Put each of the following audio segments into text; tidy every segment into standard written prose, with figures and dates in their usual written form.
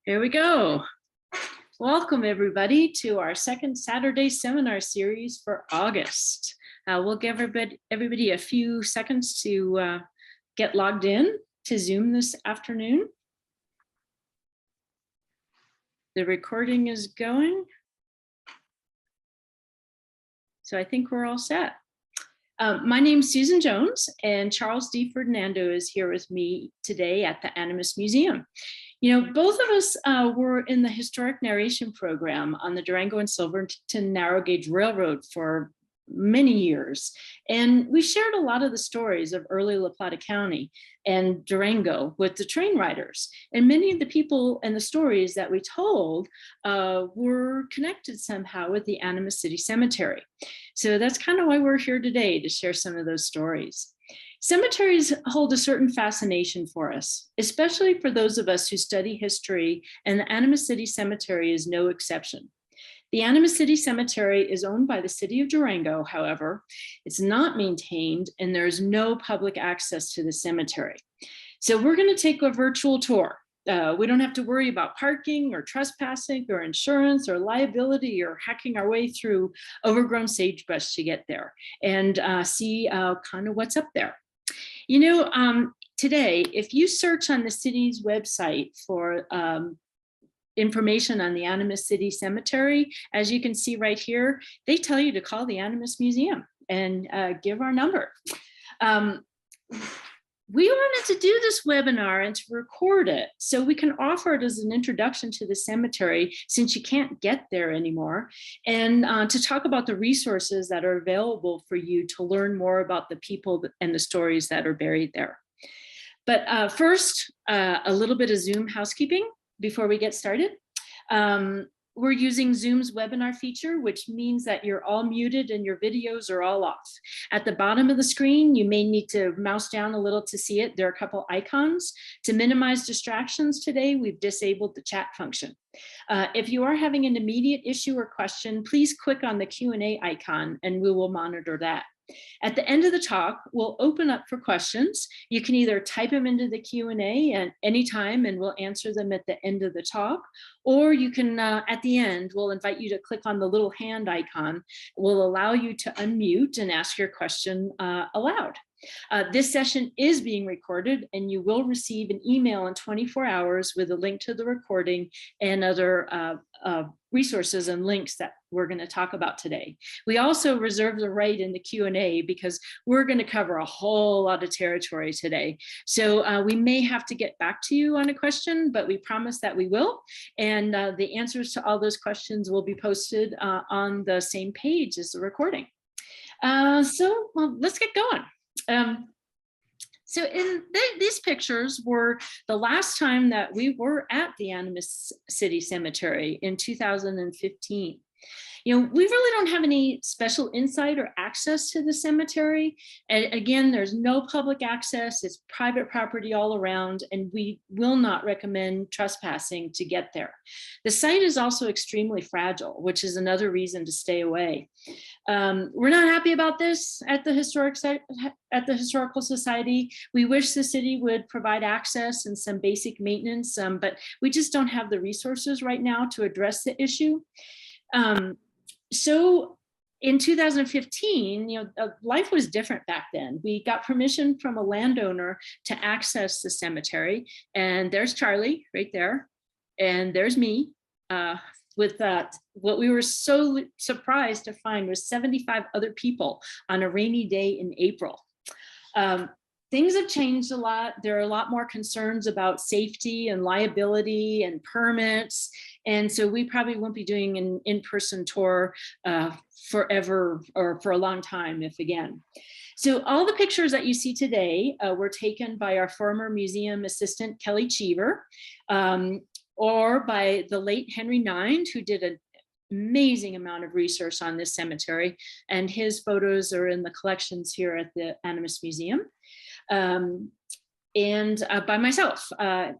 Here we go. Welcome everybody to our second Saturday seminar series for August. We'll give everybody a few seconds to get logged in to Zoom this afternoon. The recording is going. So I think we're all set. My name's Susan Jones, and Charles D. Ferdinando is here with me today at the Animas Museum. You know, both of us were in the historic narration program on the Durango and Silverton Narrow Gauge Railroad for many years. And we shared a lot of the stories of early La Plata County and Durango with the train riders. And many of the people and the stories that we told were connected somehow with the Animas City Cemetery. So that's kind of why we're here today, to share some of those stories. Cemeteries hold a certain fascination for us, especially for those of us who study history, and the Animas City Cemetery is no exception. The Animas City Cemetery is owned by the city of Durango, however. It's not maintained and there's no public access to the cemetery. So we're going to take a virtual tour. We don't have to worry about parking or trespassing or insurance or liability or hacking our way through overgrown sagebrush to get there and see kind of what's up there. You know, today, if you search on the city's website for information on the Animas City Cemetery, as you can see right here, they tell you to call the Animas Museum and give our number. We wanted to do this webinar and to record it so we can offer it as an introduction to the cemetery, since you can't get there anymore, and to talk about the resources that are available for you to learn more about the people and the stories that are buried there. But first, a little bit of Zoom housekeeping before we get started. We're using Zoom's webinar feature, which means that you're all muted and your videos are all off. At the bottom of the screen, you may need to mouse down a little to see it. There are a couple icons. To minimize distractions today, we've disabled the chat function. If you are having an immediate issue or question, please click on the Q&A icon and we will monitor that. At the end of the talk, we'll open up for questions. You can either type them into the Q&A at any time and we'll answer them at the end of the talk, or you can, at the end, we'll invite you to click on the little hand icon. We'll allow you to unmute and ask your question aloud. This session is being recorded and you will receive an email in 24 hours with a link to the recording and other resources and links that we're going to talk about today. We also reserve the right in the Q&A because we're going to cover a whole lot of territory today. So we may have to get back to you on a question, but we promise that we will. And the answers to all those questions will be posted on the same page as the recording. So let's get going. So these pictures were the last time that we were at the Animas City Cemetery in 2015. You know, we really don't have any special insight or access to the cemetery. And again, there's no public access. It's private property all around, and we will not recommend trespassing to get there. The site is also extremely fragile, which is another reason to stay away. We're not happy about this at the Historical Society. We wish the city would provide access and some basic maintenance, but we just don't have the resources right now to address the issue. So in 2015, you know, life was different back then. We got permission from a landowner to access the cemetery, and there's Charlie right there, and there's me with what we were so surprised to find was 75 other people on a rainy day in April. Things have changed a lot. There are a lot more concerns about safety and liability and permits. And so we probably won't be doing an in-person tour forever or for a long time, if again. So all the pictures that you see today were taken by our former museum assistant, Kelly Cheever, or by the late Henry Nind, who did an amazing amount of research on this cemetery. And his photos are in the collections here at the Animas Museum. And by myself.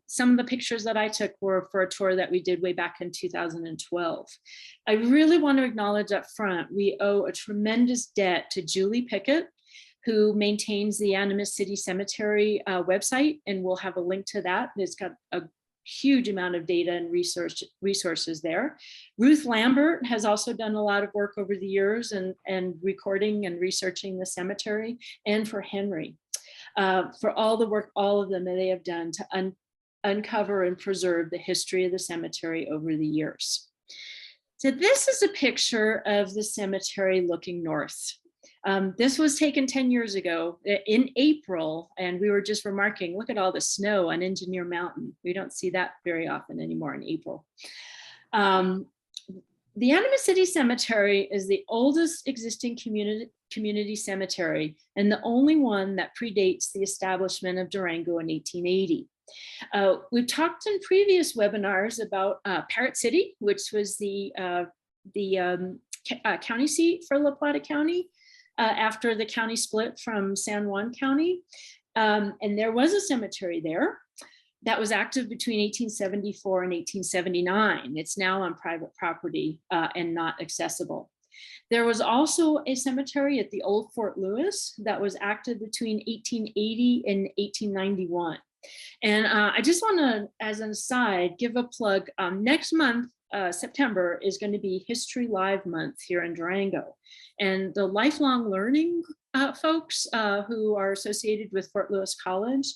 Some of the pictures that I took were for a tour that we did way back in 2012. I really want to acknowledge up front, we owe a tremendous debt to Julie Pickett, who maintains the Animas City Cemetery website, and we'll have a link to that. It's got a huge amount of data and resources there. Ruth Lambert has also done a lot of work over the years and recording and researching the cemetery, and for Henry, for all the work, all of them that they have done to uncover and preserve the history of the cemetery over the years. So this is a picture of the cemetery looking north. This was taken 10 years ago in April, and we were just remarking, look at all the snow on Engineer Mountain. We don't see that very often anymore in April. The Animas City Cemetery is the oldest existing community cemetery and the only one that predates the establishment of Durango in 1880. We've talked in previous webinars about Parrot City, which was the county seat for La Plata County after the county split from San Juan County. And there was a cemetery there that was active between 1874 and 1879. It's now on private property and not accessible. There was also a cemetery at the old Fort Lewis that was active between 1880 and 1891. And I just want to, as an aside, give a plug. Next month, September, is going to be History Live Month here in Durango. And the lifelong learning folks who are associated with Fort Lewis College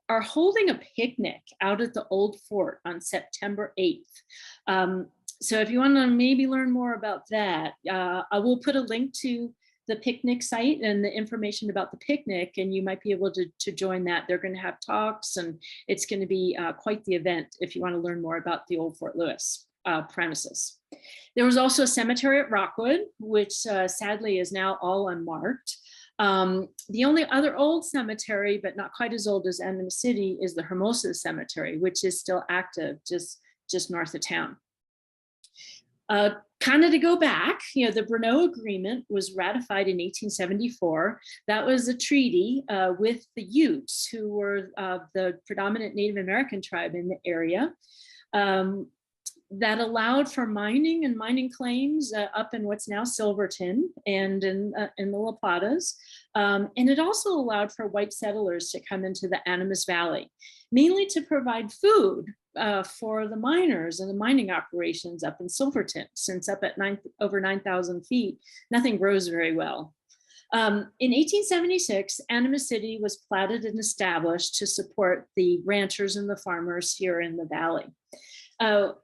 are holding a picnic out at the old fort on September 8th. So if you want to maybe learn more about that, I will put a link to the picnic site and the information about the picnic, and you might be able to join that. They're going to have talks, and it's going to be quite the event if you want to learn more about the old Fort Lewis premises. There was also a cemetery at Rockwood, which sadly is now all unmarked. The only other old cemetery, but not quite as old as Animas City, is the Hermosa Cemetery, which is still active just north of town. Kind of to go back, the Brno Agreement was ratified in 1874. That was a treaty with the Utes, who were the predominant Native American tribe in the area, that allowed for mining and mining claims up in what's now Silverton and in the La Platas. And it also allowed for white settlers to come into the Animas Valley, mainly to provide food for the miners and the mining operations up in Silverton, since up at over 9,000 feet, nothing grows very well. In 1876, Animas City was platted and established to support the ranchers and the farmers here in the valley.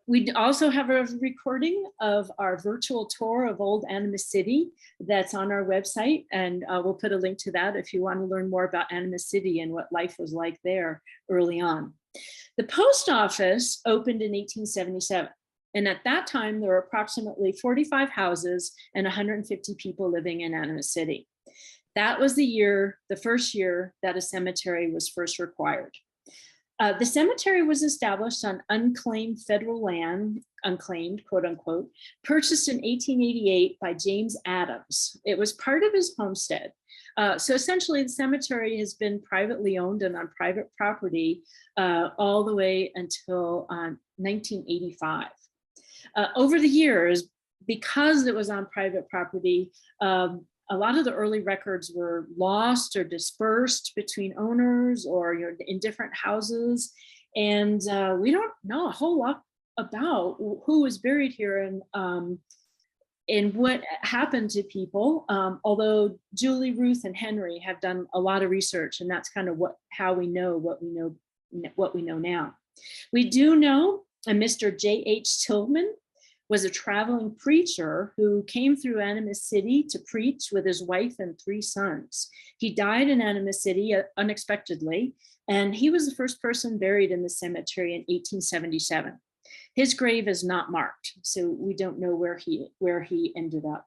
We also have a recording of our virtual tour of old Animas City that's on our website, and we'll put a link to that if you want to learn more about Animas City and what life was like there early on. The post office opened in 1877, and at that time there were approximately 45 houses and 150 people living in Animas City. That was the first year that a cemetery was first required. The cemetery was established on unclaimed federal land, unclaimed, quote unquote, purchased in 1888 by James Adams. It was part of his homestead. So essentially the cemetery has been privately owned and on private property all the way until 1985. Over the years, because it was on private property, a lot of the early records were lost or dispersed between owners or in different houses. And we don't know a whole lot about who was buried here and what happened to people. Although Julie, Ruth, and Henry have done a lot of research, and that's kind of how we know what we know now. We do know a Mr. J.H. Tillman was a traveling preacher who came through Animas City to preach with his wife and 3 sons. He died in Animas City unexpectedly, and he was the first person buried in the cemetery in 1877. His grave is not marked, so we don't know where he ended up.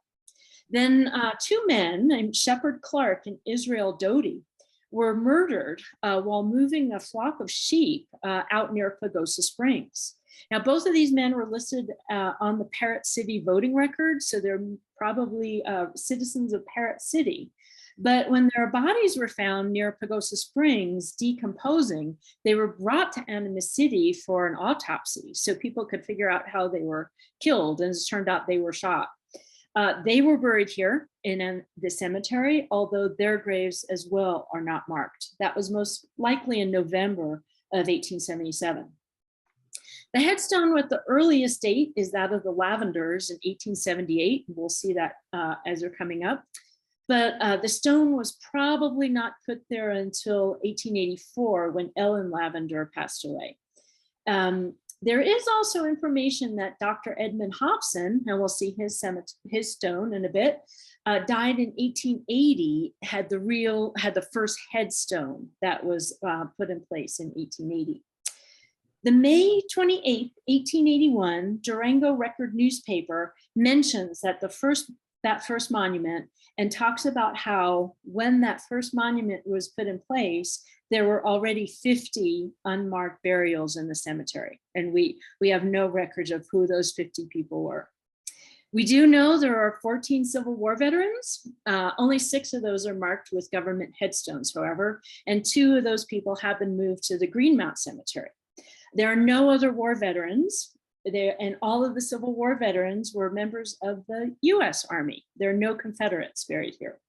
Then 2 men named Shepard Clark and Israel Doty were murdered while moving a flock of sheep out near Pagosa Springs. Now, both of these men were listed on the Parrot City voting record, so they're probably citizens of Parrot City. But when their bodies were found near Pagosa Springs decomposing, they were brought to Animas City for an autopsy so people could figure out how they were killed. And as it turned out, they were shot. They were buried here in the cemetery, although their graves as well are not marked. That was most likely in November of 1877. The headstone with the earliest date is that of the Lavenders in 1878. We'll see that as they're coming up. But the stone was probably not put there until 1884 when Ellen Lavender passed away. There is also information that Dr. Edmund Hobson, and we'll see his stone in a bit, died in 1880, had the first headstone that was put in place in 1880. The May 28th, 1881 Durango Record newspaper mentions that that first monument and talks about how when that first monument was put in place, there were already 50 unmarked burials in the cemetery. And we have no records of who those 50 people were. We do know there are 14 Civil War veterans. Only 6 of those are marked with government headstones, however, and 2 of those people have been moved to the Greenmount Cemetery. There are no other war veterans there, and all of the Civil War veterans were members of the US Army. There are no Confederates buried here.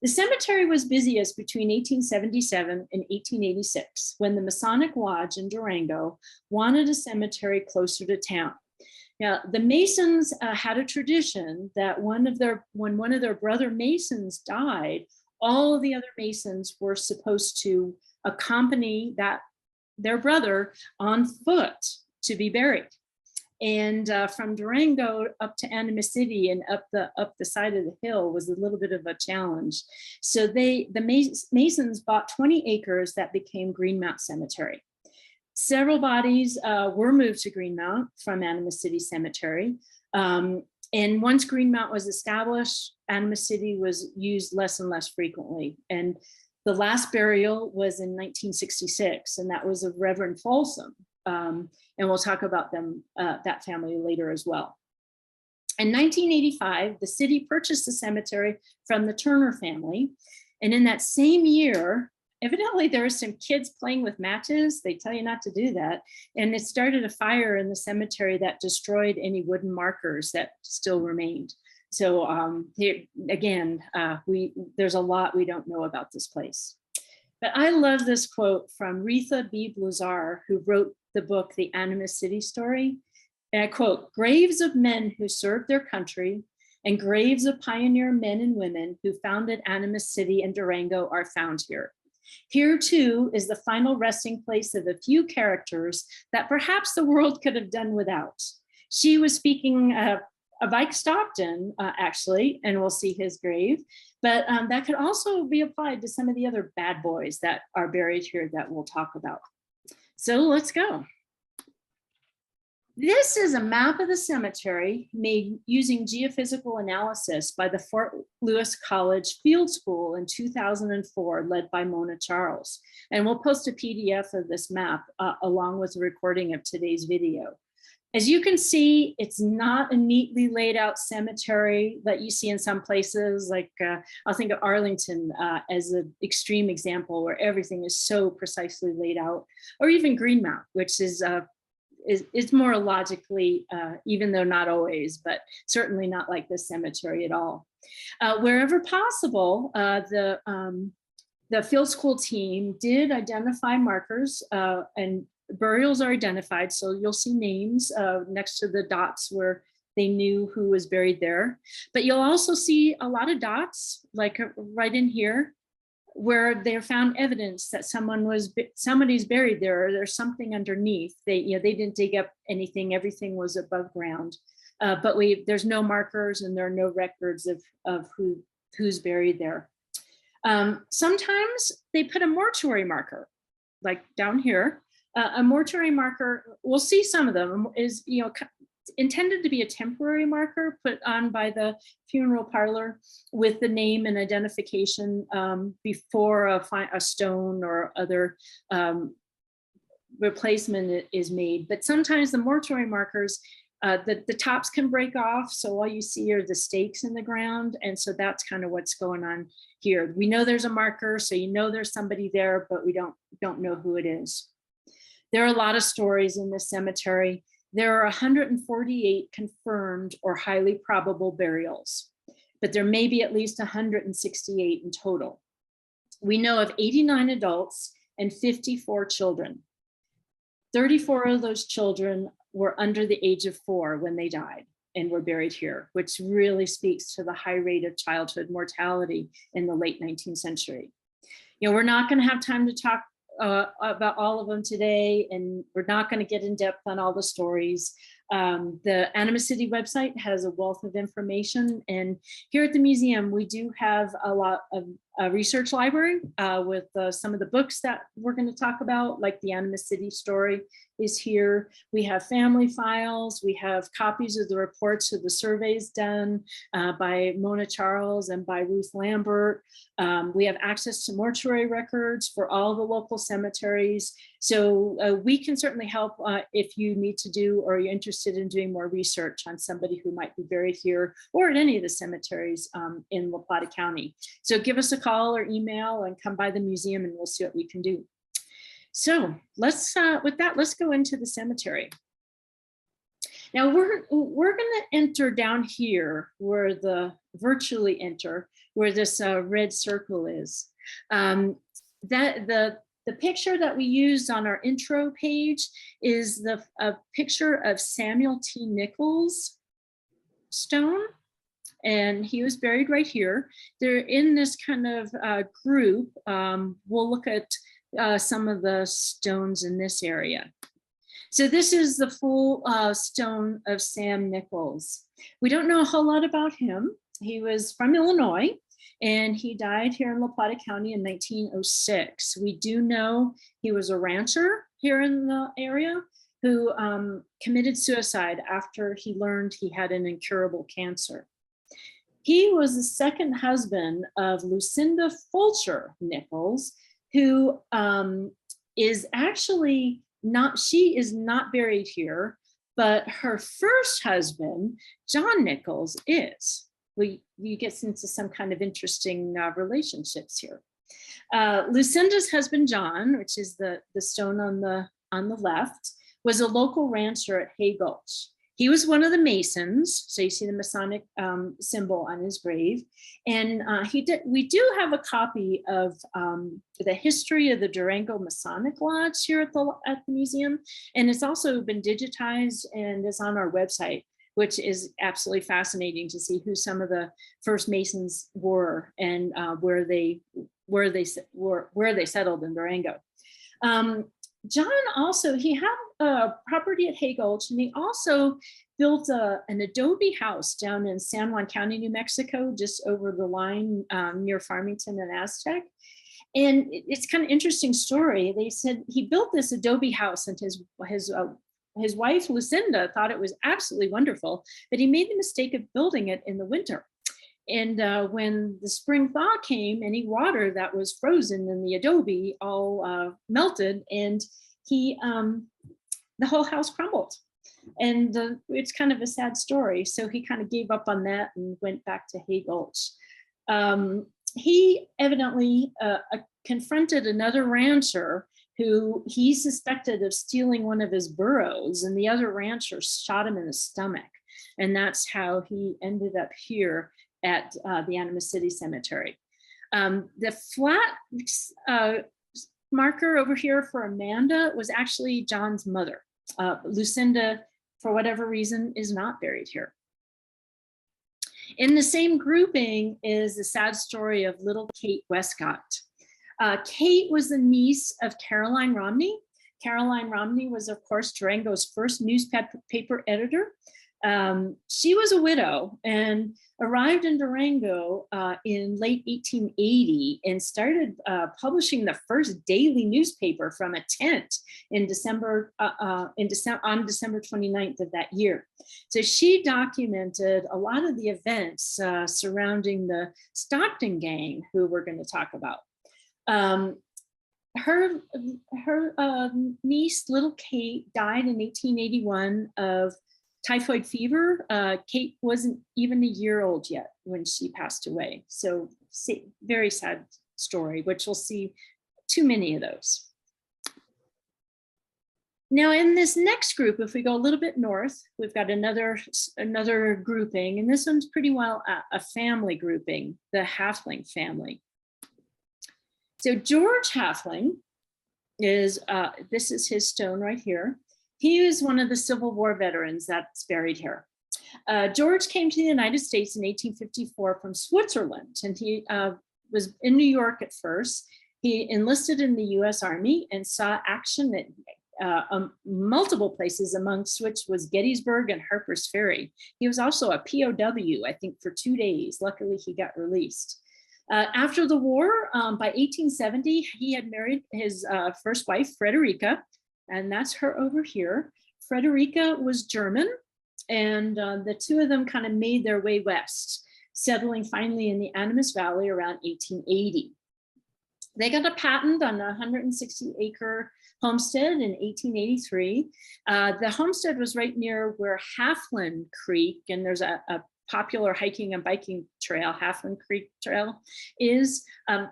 The cemetery was busiest between 1877 and 1886, when the Masonic Lodge in Durango wanted a cemetery closer to town. Now, the Masons had a tradition that when one of their brother Masons died, all of the other Masons were supposed to accompany their brother on foot to be buried. And from Durango up to Animas City and up the side of the hill was a little bit of a challenge. So the Masons bought 20 acres that became Greenmount Cemetery. Several bodies were moved to Greenmount from Animas City Cemetery. And once Greenmount was established, Animas City was used less and less frequently. And the last burial was in 1966, and that was of Reverend Folsom. And we'll talk about that family later as well. In 1985, the city purchased the cemetery from the Turner family. And in that same year, evidently there were some kids playing with matches. They tell you not to do that. And it started a fire in the cemetery that destroyed any wooden markers that still remained. So here, again, there's a lot we don't know about this place. But I love this quote from Retha B. Blazar, who wrote the book, The Animas City Story. And I quote, "Graves of men who served their country and graves of pioneer men and women who founded Animas City and Durango are found here. Here too is the final resting place of a few characters that perhaps the world could have done without." She was speaking of Ike Stockton, actually, and we'll see his grave, but that could also be applied to some of the other bad boys that are buried here that we'll talk about. So let's go. This is a map of the cemetery made using geophysical analysis by the Fort Lewis College Field School in 2004, led by Mona Charles. And we'll post a PDF of this map along with a recording of today's video. As you can see, it's not a neatly laid out cemetery that you see in some places, like I'll think of Arlington as an extreme example where everything is so precisely laid out, or even Greenmount, which is more logically, even though not always, but certainly not like this cemetery at all. Wherever possible, the field school team did identify markers and burials are identified. So you'll see names next to the dots where they knew who was buried there. But you'll also see a lot of dots, like right in here, where they found evidence that somebody's buried there, or there's something underneath. They didn't dig up anything. Everything was above ground. But there's no markers and there are no records of who's buried there. Sometimes they put a mortuary marker, like down here. A mortuary marker, we'll see some of them, is intended to be a temporary marker put on by the funeral parlor with the name and identification before a stone or other replacement is made. But sometimes the mortuary markers, the tops can break off, so all you see are the stakes in the ground, and so that's kind of what's going on here. We know there's a marker, so you know there's somebody there, but we don't know who it is. There are a lot of stories in this cemetery. There are 148 confirmed or highly probable burials, but there may be at least 168 in total. We know of 89 adults and 54 children. 34 of those children were under the age of 4 when they died and were buried here, which really speaks to the high rate of childhood mortality in the late 19th century. You know, we're not going to have time to talk about all of them today, and we're not going to get in depth on all the stories. The Animas City website has a wealth of information, and here at the museum, we do have a lot of a research library with some of the books that we're going to talk about, like the Animas City story is here. We have family files. We have copies of the reports of the surveys done by Mona Charles and by Ruth Lambert. We have access to mortuary records for all the local cemeteries. So we can certainly help if you need to do or you're interested in doing more research on somebody who might be buried here or at any of the cemeteries in La Plata County. So give us a call or email and come by the museum and we'll see what we can do. So let's, with that, let's go into the cemetery. Now we're gonna enter down here where virtually enter, where this red circle is. The picture that we used on our intro page is a picture of Samuel T. Nichols' stone. And he was buried right here. They're in this kind of group. We'll look at some of the stones in this area. So this is the full stone of Sam Nichols. We don't know a whole lot about him. He was from Illinois and he died here in La Plata County in 1906. We do know he was a rancher here in the area who committed suicide after he learned he had an incurable cancer. He was the second husband of Lucinda Fulcher Nichols, who is actually she is not buried here, but her first husband, John Nichols, is. You get into some kind of interesting relationships here. Lucinda's husband, John, which is the stone on the left, was a local rancher at Hay Gulch. He was one of the Masons, so you see the Masonic symbol on his grave. And we do have a copy of the history of the Durango Masonic Lodge here at the museum. And it's also been digitized and is on our website, which is absolutely fascinating to see who some of the first Masons were and where they settled in Durango. John also, he had a property at Hay Gulch, and he also built an adobe house down in San Juan County, New Mexico, just over the line near Farmington and Aztec. And it's kind of interesting story. They said he built this adobe house, and his wife, Lucinda, thought it was absolutely wonderful, but he made the mistake of building it in the winter. And when the spring thaw came, any water that was frozen in the adobe all melted, and the whole house crumbled. And it's kind of a sad story. So he kind of gave up on that and went back to Hay Gulch. He evidently confronted another rancher who he suspected of stealing one of his burros, and the other rancher shot him in the stomach. And that's how he ended up here at the Animas City Cemetery. The flat marker over here for Amanda was actually John's mother. Lucinda, for whatever reason, is not buried here. In the same grouping is the sad story of little Kate Westcott. Kate was the niece of Caroline Romney. Caroline Romney was, of course, Durango's first newspaper editor. She was a widow and arrived in Durango in late 1880 and started publishing the first daily newspaper from a tent on December 29th of that year. So she documented a lot of the events surrounding the Stockton gang, who we're going to talk about. Her niece, little Kate, died in 1881 of typhoid fever. Kate wasn't even a year old yet when she passed away. So very sad story, which we'll see too many of those. Now in this next group, if we go a little bit north, we've got another grouping, and this one's pretty well a family grouping, the Halfling family. So George Halfling is, this is his stone right here. He is one of the Civil War veterans that's buried here. George came to the United States in 1854 from Switzerland, and he was in New York at first. He enlisted in the US Army and saw action at multiple places, amongst which was Gettysburg and Harper's Ferry. He was also a POW, I think, for 2 days. Luckily, he got released. After the war, by 1870, he had married his first wife, Frederica, and that's her over here. Frederica was German, and the two of them kind of made their way west, settling finally in the Animas Valley around 1880. They got a patent on a 160-acre homestead in 1883. The homestead was right near where Halfland Creek, and there's a popular hiking and biking trail, Halfland Creek Trail, is.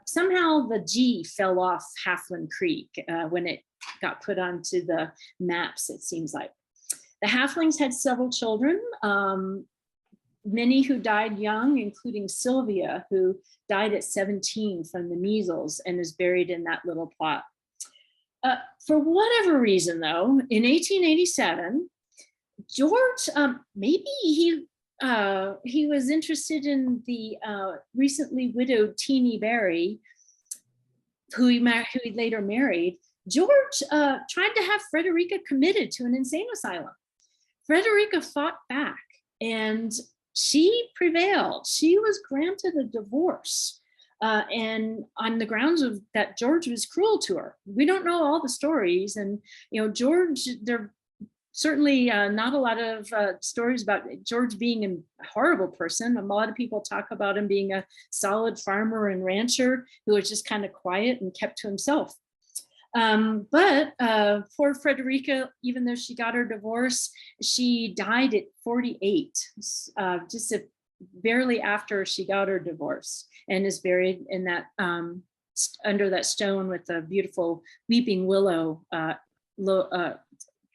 Somehow the G fell off Halfland Creek when it got put onto the maps, it seems like. The Halflings had several children, many who died young, including Sylvia, who died at 17 from the measles and is buried in that little plot. For whatever reason, though, in 1887, George, maybe he was interested in the recently widowed Teenie Berry, who he later married. George tried to have Frederica committed to an insane asylum. Frederica fought back, and she prevailed. She was granted a divorce, and on the grounds of that George was cruel to her. We don't know all the stories, and George, there certainly not a lot of stories about George being a horrible person. A lot of people talk about him being a solid farmer and rancher who was just kind of quiet and kept to himself. But poor Frederica, even though she got her divorce, she died at 48, just barely after she got her divorce, and is buried in that under that stone with a beautiful weeping willow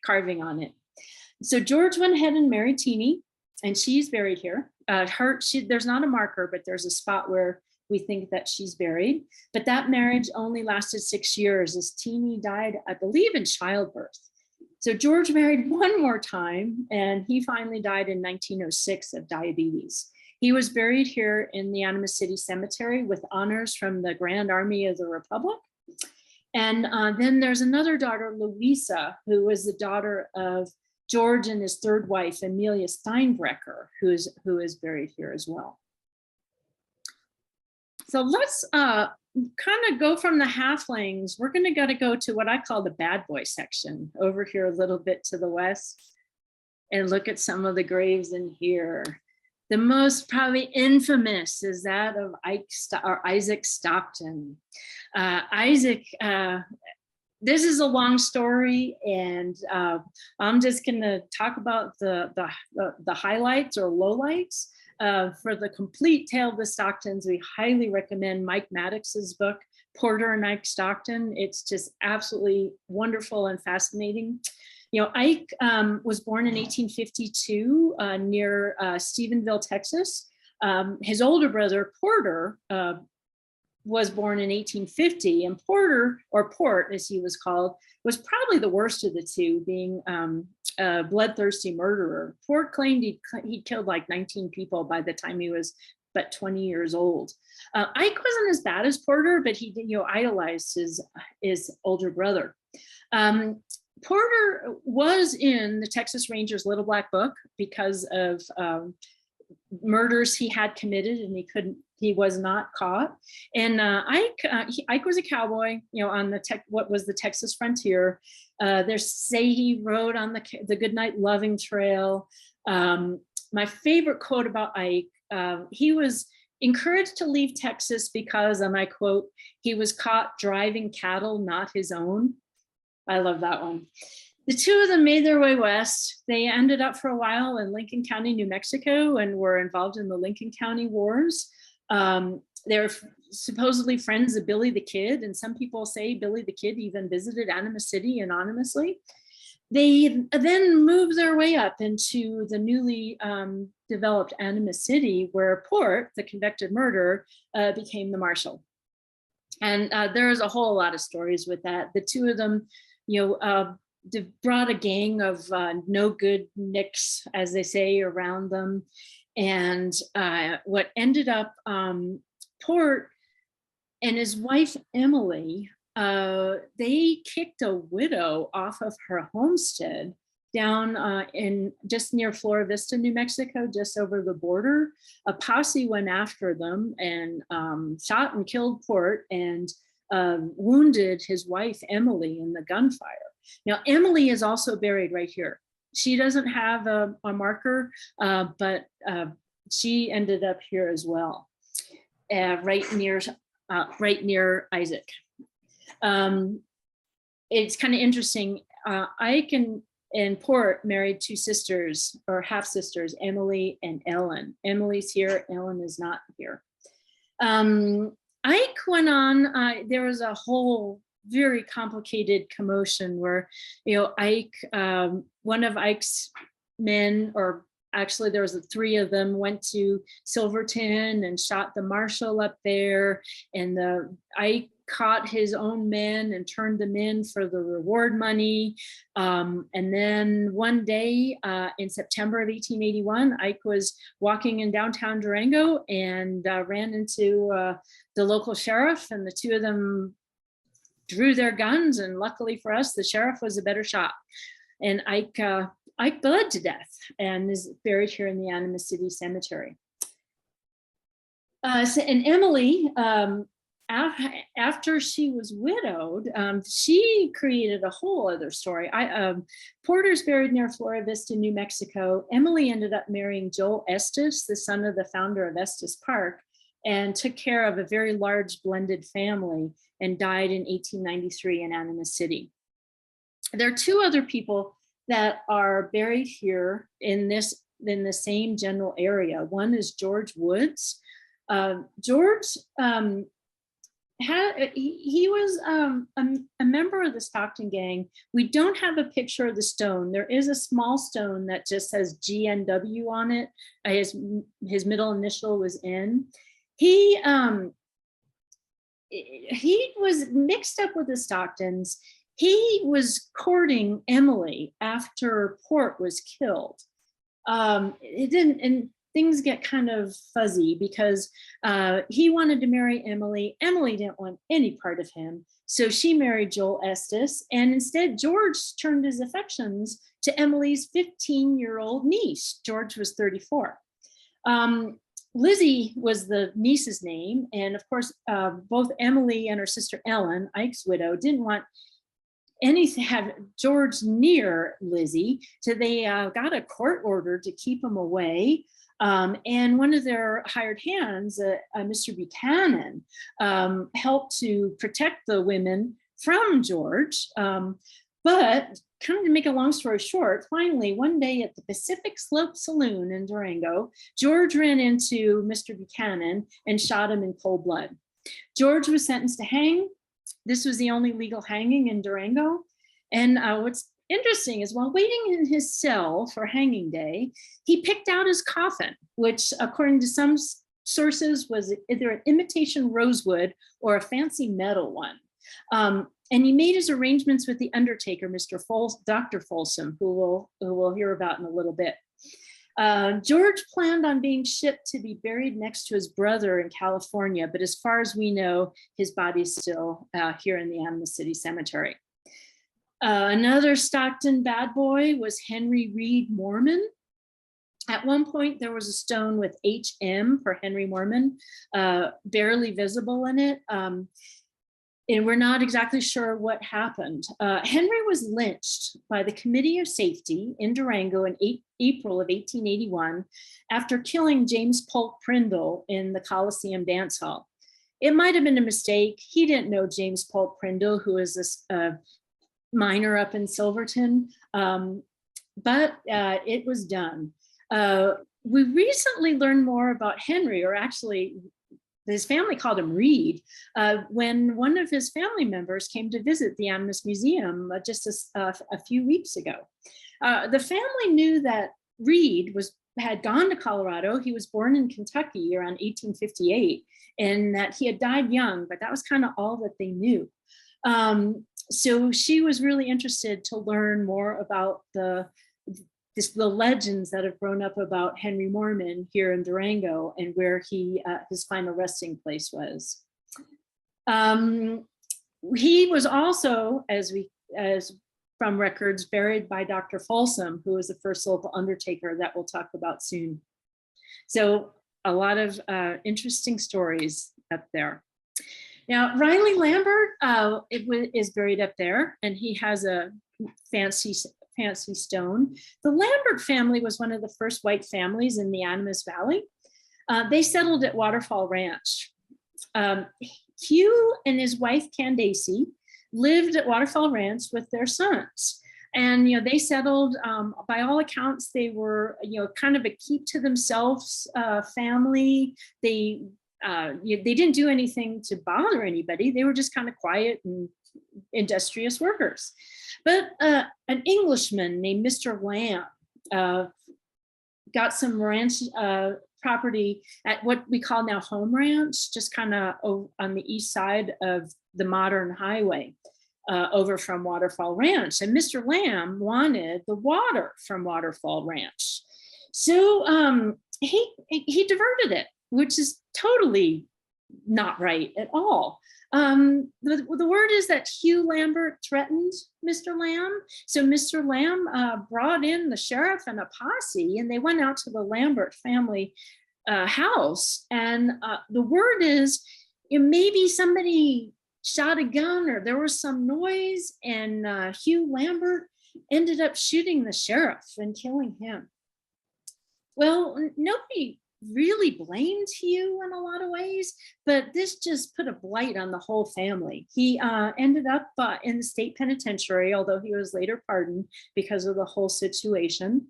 carving on it. So George went ahead and married Teenie, and she's buried here. There's not a marker, but there's a spot where we think that she's buried. But that marriage only lasted 6 years, as Teenie died, I believe, in childbirth. So George married one more time, and he finally died in 1906 of diabetes. He was buried here in the Animas City Cemetery with honors from the Grand Army of the Republic. And then there's another daughter, Louisa, who was the daughter of George and his third wife, Amelia Steinbrecher, who is buried here as well. So let's kind of go from the Halflings. We're going to go to what I call the bad boy section, over here a little bit to the west, and look at some of the graves in here. The most probably infamous is that of Isaac Stockton. Isaac, this is a long story, and I'm just going to talk about the highlights or lowlights. For the complete tale of the Stocktons, we highly recommend Mike Maddox's book, Porter and Ike Stockton. It's just absolutely wonderful and fascinating. Ike was born in 1852 near Stephenville, Texas. His older brother, Porter, was born in 1850, and Porter, or Port as he was called, was probably the worst of the two, being a bloodthirsty murderer. Port claimed he killed like 19 people by the time he was but 20 years old. Ike wasn't as bad as Porter, but he idolized his older brother. Porter was in the Texas Rangers Little Black Book because of murders he had committed, and he was not caught. And Ike was a cowboy, on what was the Texas frontier. They say he rode on the Goodnight Loving Trail. My favorite quote about Ike, he was encouraged to leave Texas because, and I quote, he was caught driving cattle not his own. I love that one. The two of them made their way west. They ended up for a while in Lincoln County, New Mexico, and were involved in the Lincoln County Wars. They're supposedly friends of Billy the Kid, and some people say Billy the Kid even visited Animas City anonymously. They then moved their way up into the newly developed Animas City, where Port, the convicted murderer, became the marshal. And there's a whole lot of stories with that. The two of them, they brought a gang of no good nicks, as they say, around them. And what ended up, Port and his wife, Emily, they kicked a widow off of her homestead down in just near Flora Vista, New Mexico, just over the border. A posse went after them and shot and killed Port and wounded his wife, Emily, in the gunfire. Now, Emily is also buried right here. She doesn't have a marker, but she ended up here as well, right near Isaac. It's kind of interesting. Ike and Port married two sisters or half sisters, Emily and Ellen. Emily's here, Ellen is not here. Ike went on, there was a whole very complicated commotion where, Ike, one of Ike's men, or actually there was three of them, went to Silverton and shot the marshal up there, and Ike caught his own men and turned them in for the reward money. And then one day in September of 1881, Ike was walking in downtown Durango and ran into the local sheriff, and the two of them drew their guns, and luckily for us, the sheriff was a better shot. And Ike bled to death and is buried here in the Animas City Cemetery. And Emily, after she was widowed, she created a whole other story. Porter's buried near Flora Vista, New Mexico. Emily ended up marrying Joel Estes, the son of the founder of Estes Park, and took care of a very large blended family and died in 1893 in Animas City. There are two other people that are buried here in the same general area. One is George Woods. George he was a member of the Stockton gang. We don't have a picture of the stone. There is a small stone that just says GNW on it. His middle initial was N. He was mixed up with the Stocktons. He was courting Emily after Port was killed. It didn't, and things get kind of fuzzy because he wanted to marry Emily. Emily didn't want any part of him. So she married Joel Estes, and instead George turned his affections to Emily's 15-year-old niece. George was 34. Lizzie was the niece's name. And of course, both Emily and her sister Ellen, Ike's widow, didn't want have George near Lizzie. So they got a court order to keep him away. And one of their hired hands, Mr. Buchanan, helped to protect the women from George. But kind of to make a long story short, finally, one day at the Pacific Slope Saloon in Durango, George ran into Mr. Buchanan and shot him in cold blood. George was sentenced to hang. This was the only legal hanging in Durango. And what's interesting is while waiting in his cell for hanging day, he picked out his coffin, which according to some sources was either an imitation rosewood or a fancy metal one. And he made his arrangements with the undertaker, Dr. Folsom, who we'll hear about in a little bit. George planned on being shipped to be buried next to his brother in California, but as far as we know, his body's still here in the Animas City Cemetery. Another Stockton bad boy was Henry Reed Mormon. At one point, there was a stone with HM for Henry Mormon, barely visible in it. And we're not exactly sure what happened. Henry was lynched by the Committee of Safety in Durango in April of 1881 after killing James Polk Prindle in the Coliseum Dance Hall. It might have been a mistake. He didn't know James Polk Prindle, who is this miner up in Silverton, but it was done. We recently learned more about Henry, or actually his family called him Reed, when one of his family members came to visit the Animas Museum just a few weeks ago. The family knew that Reed was had gone to Colorado. He was born in Kentucky around 1858, and that he had died young, but that was kind of all that they knew. So she was really interested to learn more about the legends that have grown up about Henry Mormon here in Durango and where his final resting place was. He was also, as from records, buried by Dr. Folsom, who was the first local undertaker that we'll talk about soon. So a lot of interesting stories up there. Now, Riley Lambert is buried up there, and he has a fancy stone. The Lambert family was one of the first white families in the Animas Valley. They settled at Waterfall Ranch. Hugh and his wife Candace lived at Waterfall Ranch with their sons. And they settled, by all accounts, they were kind of a keep to themselves family. They didn't do anything to bother anybody. They were just kind of quiet and industrious workers. But an Englishman named Mr. Lamb got some ranch property at what we call now Home Ranch, just kind of on the east side of the modern highway over from Waterfall Ranch. And Mr. Lamb wanted the water from Waterfall Ranch. So he diverted it, which is totally not right at all. The word is that Hugh Lambert threatened Mr. Lamb. So Mr. Lamb brought in the sheriff and a posse, and they went out to the Lambert family house. And the word is maybe somebody shot a gun or there was some noise, and Hugh Lambert ended up shooting the sheriff and killing him. Well, nobody really blamed Hugh in a lot of ways, but this just put a blight on the whole family. He ended up in the state penitentiary, although he was later pardoned because of the whole situation.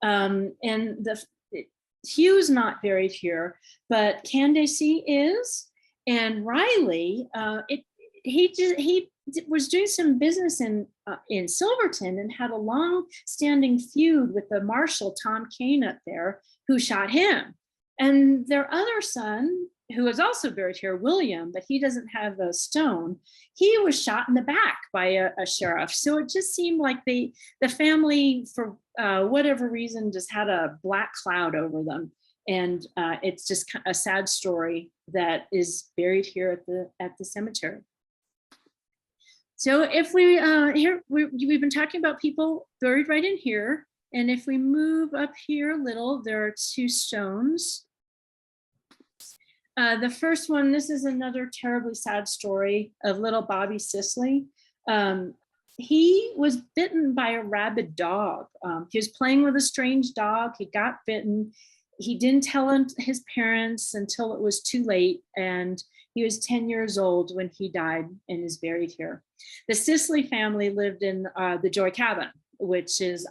And Hugh's not buried here, but Candace is, and Riley. He was doing some business in Silverton and had a long-standing feud with the marshal Tom Kane up there, who shot him. And their other son, who is also buried here, William, but he doesn't have a stone, he was shot in the back by a sheriff. So it just seemed like the family, for whatever reason, just had a black cloud over them. And it's just a sad story that is buried here at the cemetery. So if we've been talking about people buried right in here. And if we move up here a little, there are two stones. The first one, this is another terribly sad story of little Bobby Sisley. He was bitten by a rabid dog. He was playing with a strange dog. He got bitten. He didn't tell his parents until it was too late. And he was 10 years old when he died and is buried here. The Sisley family lived in the Joy Cabin, which is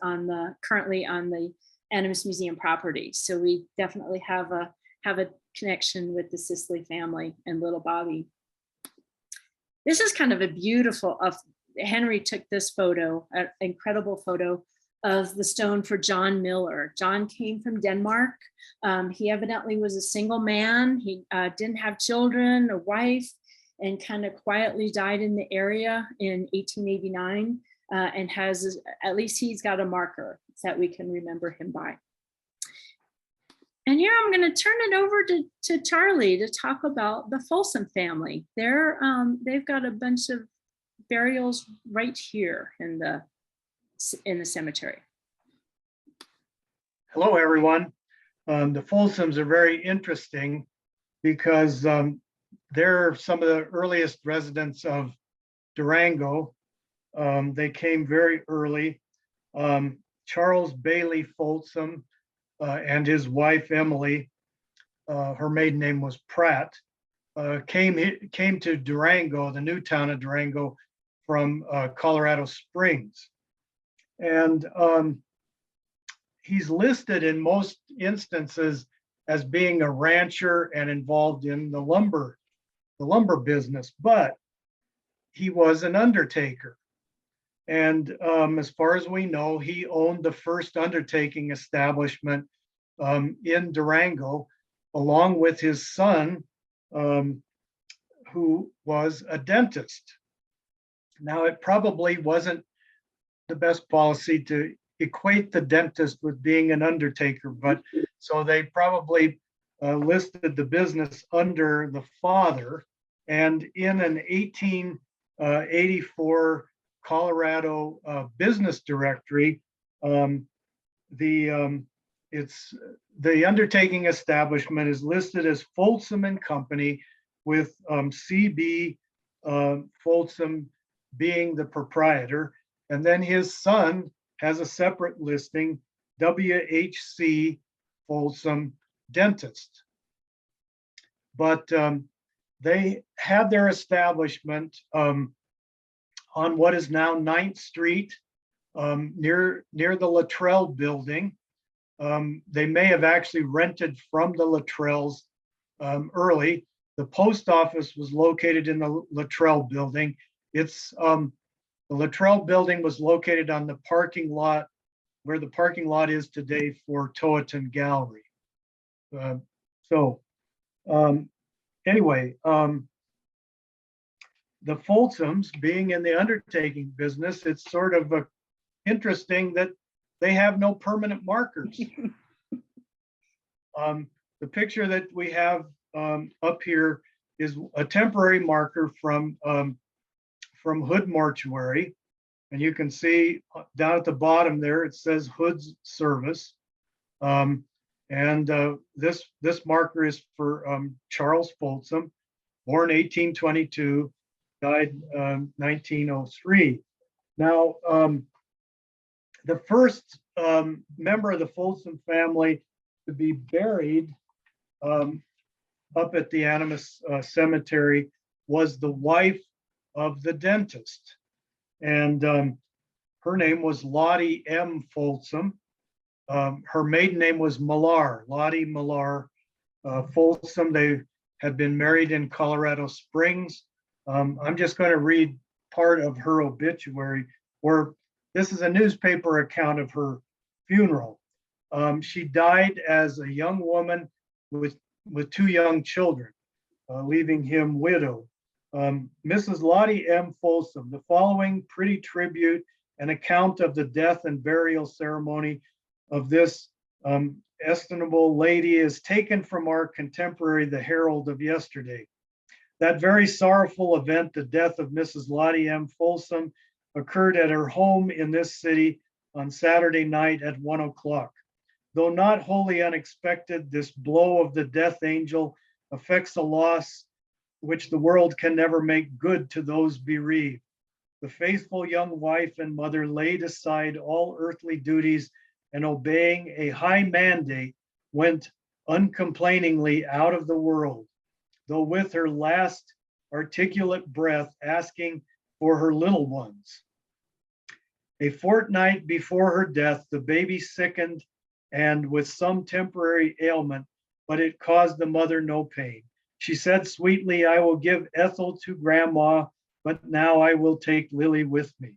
currently on the Animas Museum property. So we definitely have a connection with the Sisley family and little Bobby. This is kind of a beautiful, Henry took this photo, an incredible photo of the stone for John Miller. John came from Denmark. He evidently was a single man. He didn't have children or wife, and kind of quietly died in the area in 1889. And at least he's got a marker that we can remember him by. And here I'm going to turn it over to Charlie to talk about the Folsom family. They've got a bunch of burials right here in the cemetery. Hello, everyone. The Folsoms are very interesting because they're some of the earliest residents of Durango. They came very early. Charles Bailey Folsom and his wife Emily, her maiden name was Pratt, came to Durango, the new town of Durango, from Colorado Springs. And he's listed in most instances as being a rancher and involved in the lumber business, but he was an undertaker. And as far as we know, he owned the first undertaking establishment in Durango, along with his son, who was a dentist. Now, it probably wasn't the best policy to equate the dentist with being an undertaker, but so they probably listed the business under the father. And in an 1884 Colorado business directory, it's the undertaking establishment is listed as Folsom and Company, with CB Folsom being the proprietor. And then his son has a separate listing, WHC Folsom Dentist. But they had their establishment on what is now 9th Street, near the Luttrell building. They may have actually rented from the Luttrells early. The post office was located in the Luttrell building. The Luttrell building was located on the parking lot where the parking lot is today for Toatin Gallery. Anyway, the Folsoms being in the undertaking business, it's sort of interesting that they have no permanent markers. The picture that we have up here is a temporary marker from Hood Mortuary. And you can see down at the bottom there, it says Hood's Service. This marker is for Charles Folsom, born 1822, died 1903. Now, the first member of the Folsom family to be buried up at the Animas cemetery was the wife of the dentist. And her name was Lottie M. Folsom. Her maiden name was Millar, Lottie Millar Folsom. They had been married in Colorado Springs. I'm just going to read part of her obituary, where this is a newspaper account of her funeral. She died as a young woman with 2 young children, leaving him widowed. Mrs. Lottie M. Folsom, the following pretty tribute and account of the death and burial ceremony of this estimable lady is taken from our contemporary, the Herald of yesterday. That very sorrowful event, the death of Mrs. Lottie M. Folsom, occurred at her home in this city on Saturday night at 1 o'clock. Though not wholly unexpected, this blow of the death angel affects a loss which the world can never make good to those bereaved. The faithful young wife and mother laid aside all earthly duties and, obeying a high mandate, went uncomplainingly out of the world, though with her last articulate breath asking for her little ones. A fortnight before her death, the baby sickened and with some temporary ailment, but it caused the mother no pain. She said sweetly, "I will give Ethel to grandma, but now I will take Lily with me."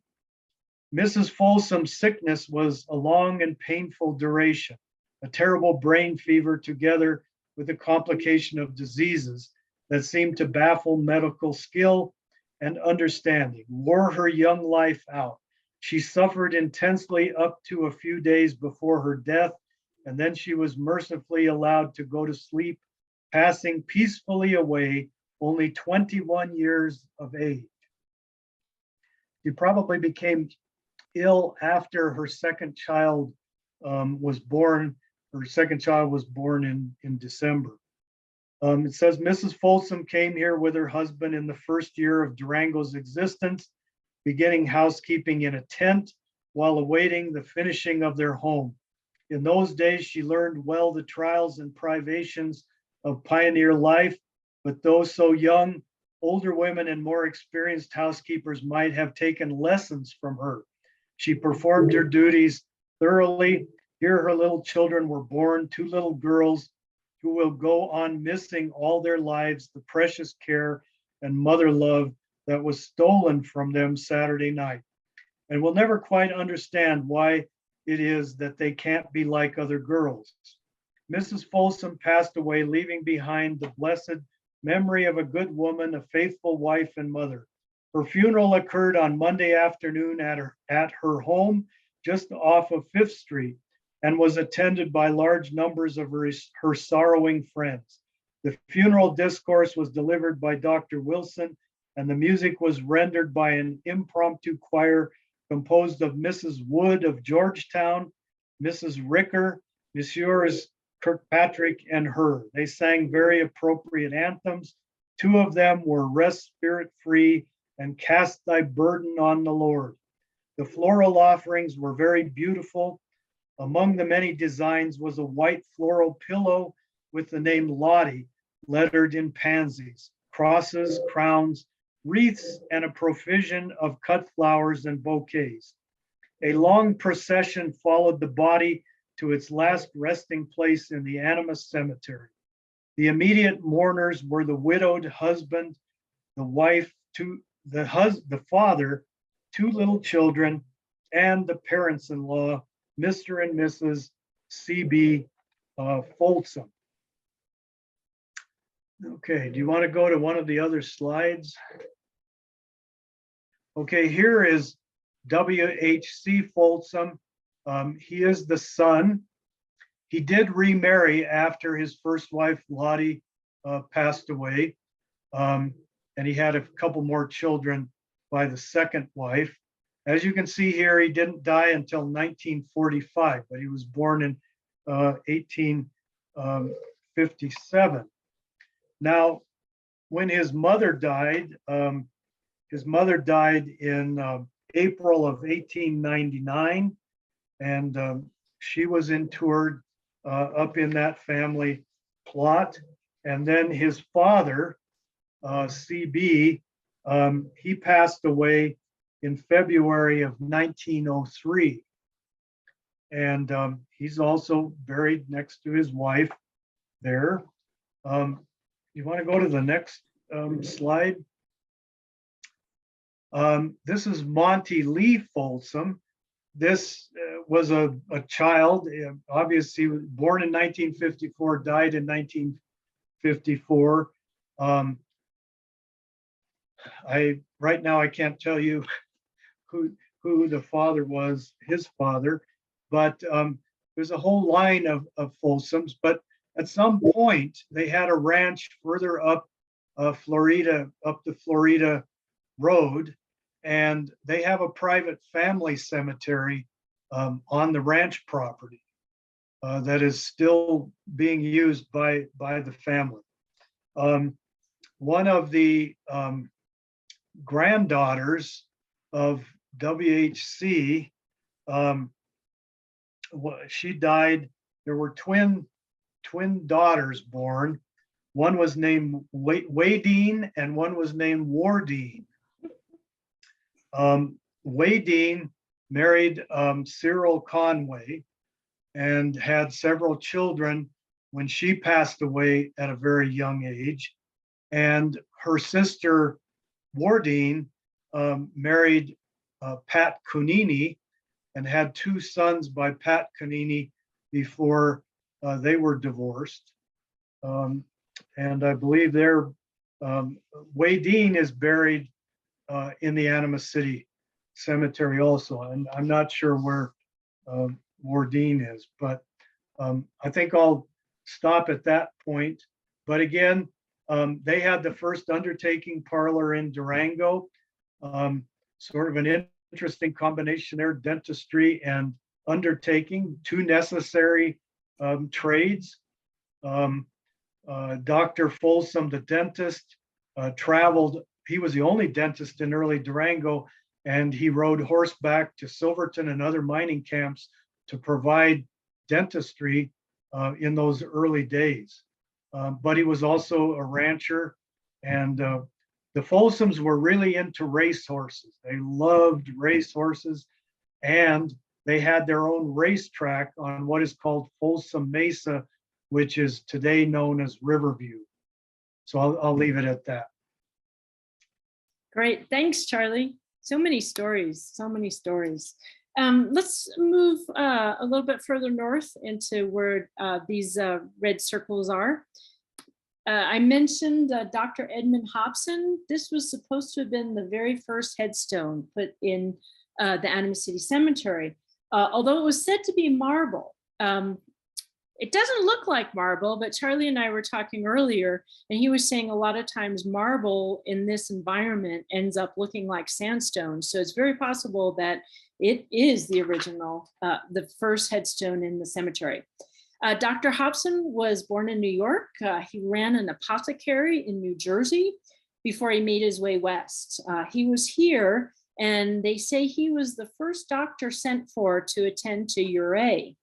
Mrs. Folsom's sickness was a long and painful duration. A terrible brain fever, together with a complication of diseases that seemed to baffle medical skill and understanding, wore her young life out. She suffered intensely up to a few days before her death, and then she was mercifully allowed to go to sleep, passing peacefully away, only 21 years of age. She probably became ill after her second child was born. Her second child was born in December. It says Mrs. Folsom came here with her husband in the first year of Durango's existence, beginning housekeeping in a tent while awaiting the finishing of their home. In those days, she learned well the trials and privations of pioneer life, but though so young, older women and more experienced housekeepers might have taken lessons from her. She performed her duties thoroughly. Here her little children were born, 2 little girls who will go on missing all their lives the precious care and mother love that was stolen from them Saturday night, and will never quite understand why it is that they can't be like other girls. Mrs. Folsom passed away, leaving behind the blessed memory of a good woman, a faithful wife and mother. Her funeral occurred on Monday afternoon at her home just off of Fifth Street and was attended by large numbers of her sorrowing friends. The funeral discourse was delivered by Dr. Wilson, and the music was rendered by an impromptu choir composed of Mrs. Wood of Georgetown, Mrs. Ricker, Messrs. Kirkpatrick, and her. They sang very appropriate anthems. Two of them were Rest Spirit Free and Cast Thy Burden on the Lord. The floral offerings were very beautiful. Among the many designs was a white floral pillow with the name Lottie lettered in pansies, crosses, crowns, wreaths, and a profusion of cut flowers and bouquets. A long procession followed the body to its last resting place in the Animas cemetery. The immediate mourners were the widowed husband, the wife, the father, two little children, and the parents-in-law, Mr. and Mrs. C.B. Folsom. Okay, do you want to go to one of the other slides? Okay, here is W.H.C. Folsom. He is the son. He did remarry after his first wife, Lottie, passed away. And he had a couple more children by the second wife. As you can see here, he didn't die until 1945, but he was born in 1857. Now, when his mother died in April of 1899, and she was interred up in that family plot. And then his father, CB, he passed away in February of 1903. And he's also buried next to his wife there. You want to go to the next slide? This is Monty Lee Folsom. This was a child, obviously born in 1954, died in 1954. Right now I can't tell you who the father was, his father, but there's a whole line of Folsoms. But at some point they had a ranch further up Florida, up the Florida Road, and they have a private family cemetery on the ranch property that is still being used by the family. One of the granddaughters of WHC, she died. There were twin daughters born. One was named Wadine and one was named Wardine. Wadine married Cyril Conway and had several children when she passed away at a very young age. And her sister Wardine married Pat Cunini and had two sons by Pat Cunini before they were divorced. And I believe Wadine is buried in the Animas City Cemetery also. And I'm not sure where Wardine is, but I think I'll stop at that point. But again, they had the first undertaking parlor in Durango, sort of an interesting combination there, dentistry and undertaking, two necessary trades. Dr. Folsom, the dentist, traveled. He was the only dentist in early Durango, and he rode horseback to Silverton and other mining camps to provide dentistry in those early days. But he was also a rancher, and the Folsoms were really into racehorses. They loved racehorses, and they had their own racetrack on what is called Folsom Mesa, which is today known as Riverview. So I'll leave it at that. Great, thanks, Charlie. So many stories, so many stories. Let's move a little bit further north into where these red circles are. I mentioned Dr. Edmund Hobson. This was supposed to have been the very first headstone put in the Animas City Cemetery, although it was said to be marble. It doesn't look like marble, but Charlie and I were talking earlier, and he was saying a lot of times marble in this environment ends up looking like sandstone. So it's very possible that it is the original, the first headstone in the cemetery. Dr. Hobson was born in New York. He ran an apothecary in New Jersey before he made his way west. He was here, and they say he was the first doctor sent for to attend to Urey.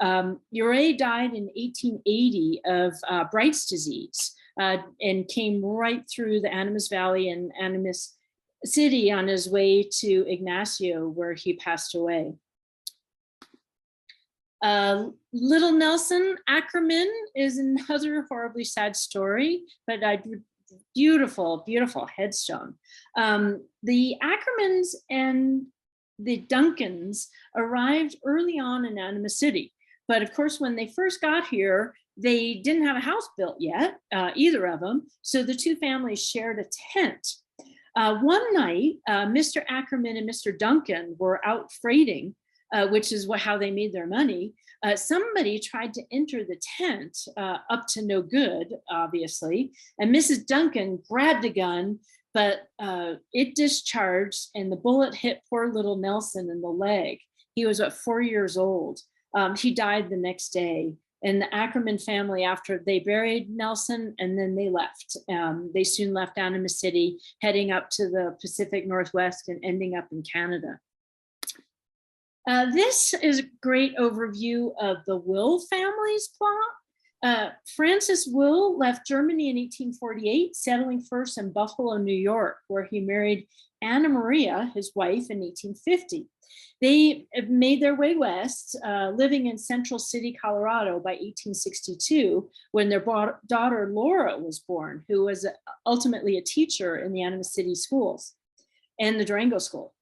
Urey died in 1880 of Bright's disease and came right through the Animas Valley and Animas City on his way to Ignacio, where he passed away. Little Nelson Ackerman is another horribly sad story, but a beautiful, beautiful headstone. The Ackermans and the Duncans arrived early on in Animas City. But of course, when they first got here, they didn't have a house built yet, either of them. So the two families shared a tent. One night, Mr. Ackerman and Mr. Duncan were out freighting, which is how they made their money. Somebody tried to enter the tent, up to no good, obviously. And Mrs. Duncan grabbed a gun, but it discharged and the bullet hit poor little Nelson in the leg. He was 4 years old. He died the next day. And the Ackerman family, after they buried Nelson, and then they left. They soon left Animas City, heading up to the Pacific Northwest and ending up in Canada. This is a great overview of the Will family's plot. Francis Will left Germany in 1848, settling first in Buffalo, New York, where he married Anna Maria, his wife, in 1850. They made their way west, living in Central City, Colorado by 1862, when their daughter Laura was born, who was ultimately a teacher in the Animas City schools and the Durango School.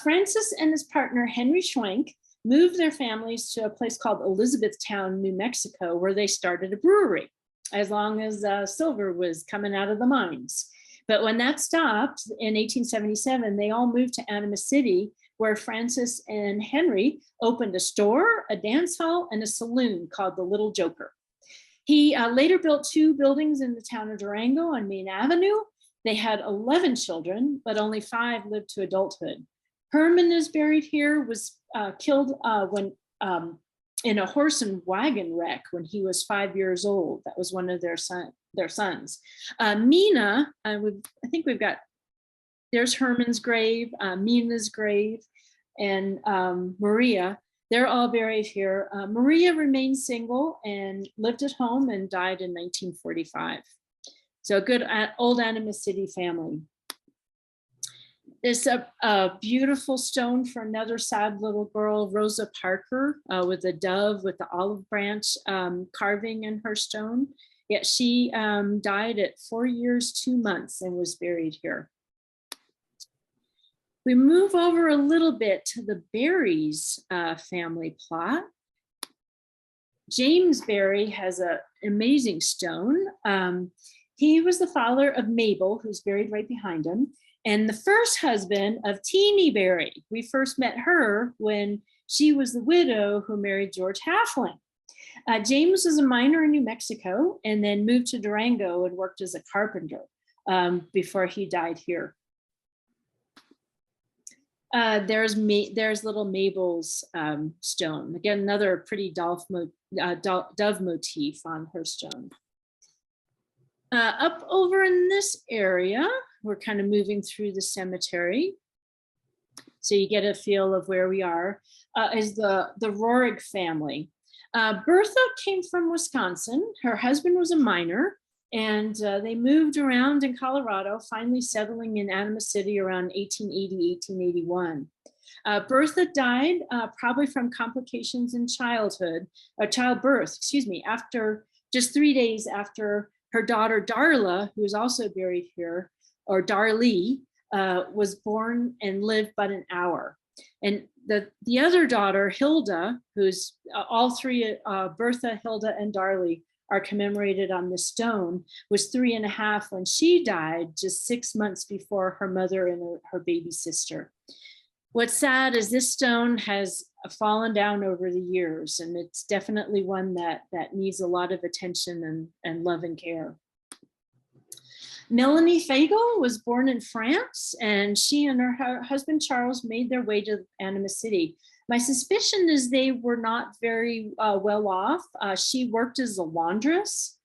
Francis and his partner, Henry Schwenk, moved their families to a place called Elizabethtown, New Mexico, where they started a brewery, as long as silver was coming out of the mines. But when that stopped in 1877, they all moved to Animas City, where Francis and Henry opened a store, a dance hall, and a saloon called the Little Joker. He later built 2 buildings in the town of Durango on Main Avenue. They had 11 children, but only 5 lived to adulthood. Herman is buried here, was killed when in a horse and wagon wreck when he was 5 years old. That was one of their sons. Mina, I think we've got, there's Herman's grave, Mina's grave, and Maria. They're all buried here. Maria remained single and lived at home and died in 1945. So a good old Animas City family. There's a beautiful stone for another sad little girl, Rosa Parker, with a dove with the olive branch carving in her stone. Yet she died at 4 years, 2 months and was buried here. We move over a little bit to the Berries family plot. James Berry has an amazing stone. He was the father of Mabel, who's buried right behind him, and the first husband of Teeny Berry. We first met her when she was the widow who married George Halfling. James was a miner in New Mexico and then moved to Durango and worked as a carpenter before he died here. There's little Mabel's stone. Again, another pretty dove motif on her stone. Up over in this area, we're kind of moving through the cemetery, so you get a feel of where we are, is the Rohrig family. Bertha came from Wisconsin. Her husband was a miner, and they moved around in Colorado, finally settling in Animas City around 1880, 1881. Bertha died probably from complications in childbirth, after just 3 days after her daughter Darla, who is also buried here, or Darlie, was born and lived but an hour. And the other daughter, Hilda, who's all three, Bertha, Hilda, and Darley, are commemorated on the stone, was 3.5 when she died, just 6 months before her mother and her baby sister. What's sad is this stone has fallen down over the years, and it's definitely one that needs a lot of attention and love and care. Melanie Fagel was born in France, and she and her husband Charles made their way to Animas City. My suspicion is they were not very well off. She worked as a laundress.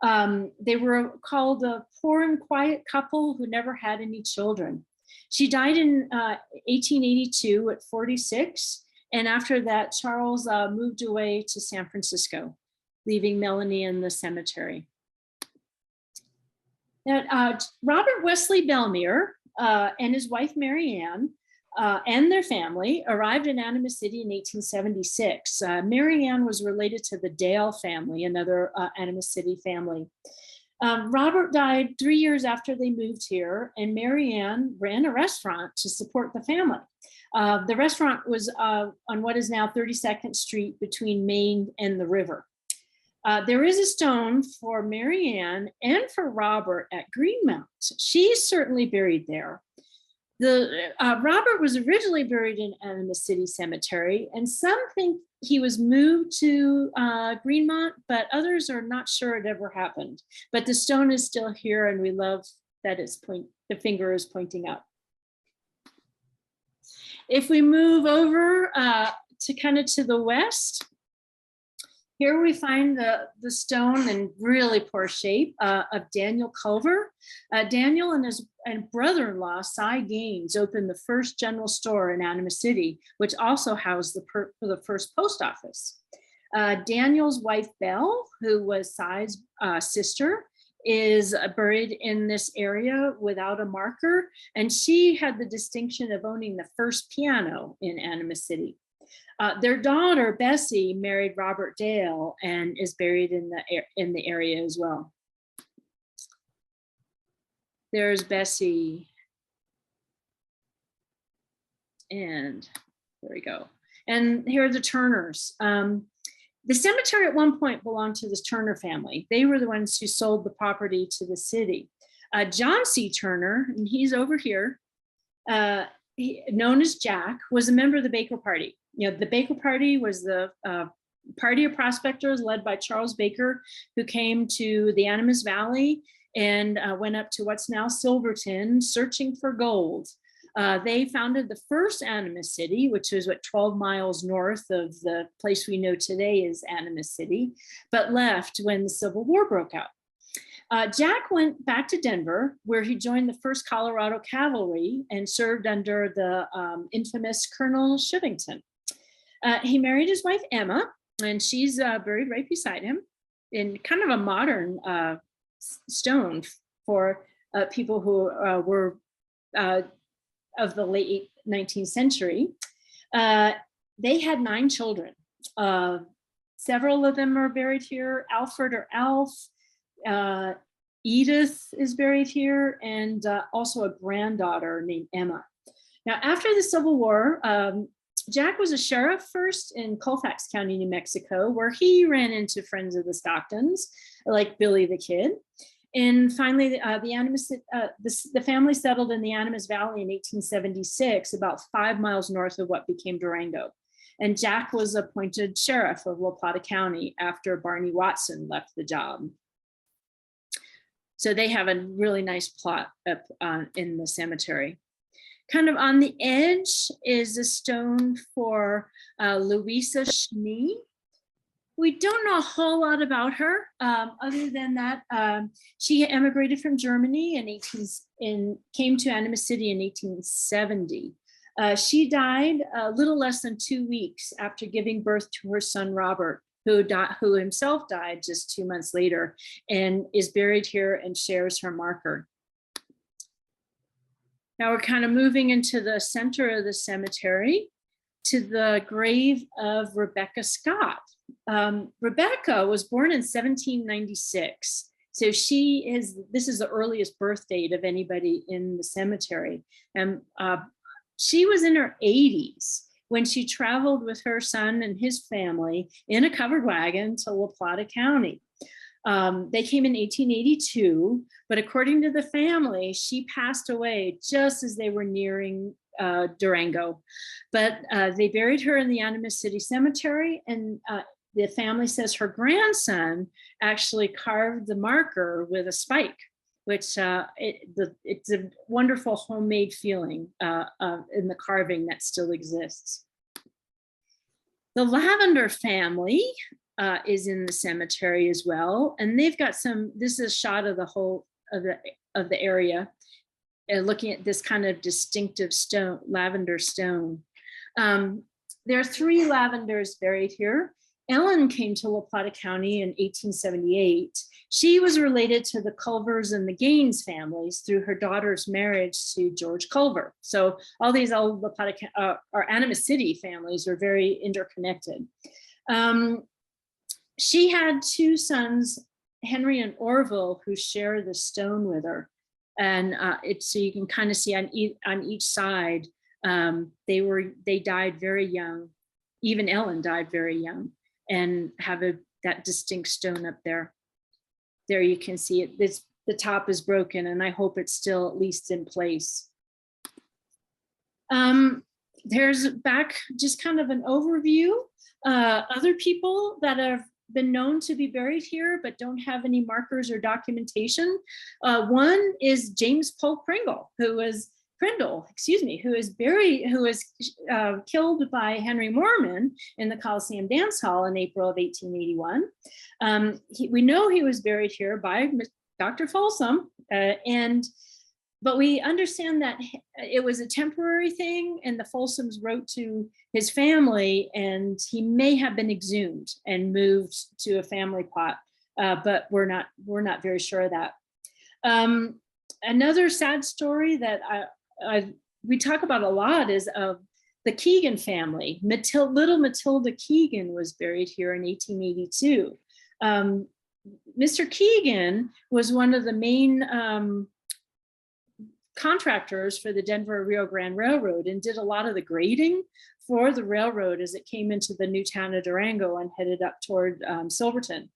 They were called a poor and quiet couple who never had any children. She died in 1882 at 46. And after that, Charles moved away to San Francisco, leaving Melanie in the cemetery. Now, Robert Wesley Belmere and his wife, Mary Ann, and their family arrived in Animas City in 1876. Mary Ann was related to the Dale family, another Animas City family. Robert died 3 years after they moved here, and Mary Ann ran a restaurant to support the family. The restaurant was on what is now 32nd Street between Main and the river. There is a stone for Mary Ann and for Robert at Greenmount. She's certainly buried there. Robert was originally buried in Animas City Cemetery, and some think he was moved to Greenmount, but others are not sure it ever happened. But the stone is still here, and we love that the finger is pointing up. If we move over to kind of to the west, here we find the stone in really poor shape of Daniel Culver. Daniel and his brother-in-law, Cy Gaines, opened the first general store in Animas City, which also housed the first post office. Daniel's wife, Belle, who was Cy's sister, is buried in this area without a marker, and she had the distinction of owning the first piano in Animas City. Their daughter, Bessie, married Robert Dale and is buried in the area as well. There's Bessie. And there we go. And here are the Turners. The cemetery at one point belonged to the Turner family. They were the ones who sold the property to the city. John C. Turner, and he's over here, known as Jack, was a member of the Baker Party. You know, the Baker Party was the party of prospectors led by Charles Baker, who came to the Animas Valley and went up to what's now Silverton, searching for gold. They founded the first Animas City, which was 12 miles north of the place we know today as Animas City, but left when the Civil War broke out. Jack went back to Denver, where he joined the 1st Colorado Cavalry and served under the infamous Colonel Shivington. He married his wife, Emma, and she's buried right beside him in kind of a modern stone for people who were of the late 19th century. They had 9 children. Several of them are buried here. Alfred or Alf, Edith is buried here, and also a granddaughter named Emma. Now, after the Civil War, Jack was a sheriff first in Colfax County, New Mexico, where he ran into friends of the Stocktons, like Billy the Kid. And finally, the family settled in the Animas Valley in 1876, about 5 miles north of what became Durango. And Jack was appointed sheriff of La Plata County after Barney Watson left the job. So they have a really nice plot up in the cemetery. Kind of on the edge is a stone for Louisa Schnee. We don't know a whole lot about her, other than that she emigrated from Germany and came to Animas City in 1870. She died a little less than 2 weeks after giving birth to her son, Robert, who himself died just 2 months later, and is buried here and shares her marker. Now we're kind of moving into the center of the cemetery to the grave of Rebecca Scott. Rebecca was born in 1796. So this is the earliest birth date of anybody in the cemetery. And She was in her 80s when she traveled with her son and his family in a covered wagon to La Plata County. They came in 1882, but according to the family, she passed away just as they were nearing Durango. But they buried her in the Animas City Cemetery, and the family says her grandson actually carved the marker with a spike, which it's a wonderful homemade feeling in the carving that still exists. The Lavender family is in the cemetery as well, and they've got some. This is a shot of the whole of the area, looking at this kind of distinctive stone, lavender stone. There are 3 lavenders buried here. Ellen came to La Plata County in 1878. She was related to the Culvers and the Gaines families through her daughter's marriage to George Culver. So all these old La Plata or Animas City families are very interconnected. She had 2 sons, Henry and Orville, who share the stone with her. And so you can kind of see on each side, they died very young. Even Ellen died very young, and have that distinct stone up there. There you can see it. The top is broken, and I hope it's still at least in place. There's back just kind of an overview. Other people that have been known to be buried here but don't have any markers or documentation. One is James Polk Prindle, who was killed by Henry Mormon in the Coliseum Dance Hall in April of 1881. We know he was buried here by Dr. Folsom, but we understand that it was a temporary thing, and the Folsoms wrote to his family, and he may have been exhumed and moved to a family plot, but we're not very sure of that. Another sad story that we talk about a lot is of the Keegan family. Little Matilda Keegan was buried here in 1882. Mr. Keegan was one of the main contractors for the Denver Rio Grande Railroad and did a lot of the grading for the railroad as it came into the new town of Durango and headed up toward Silverton.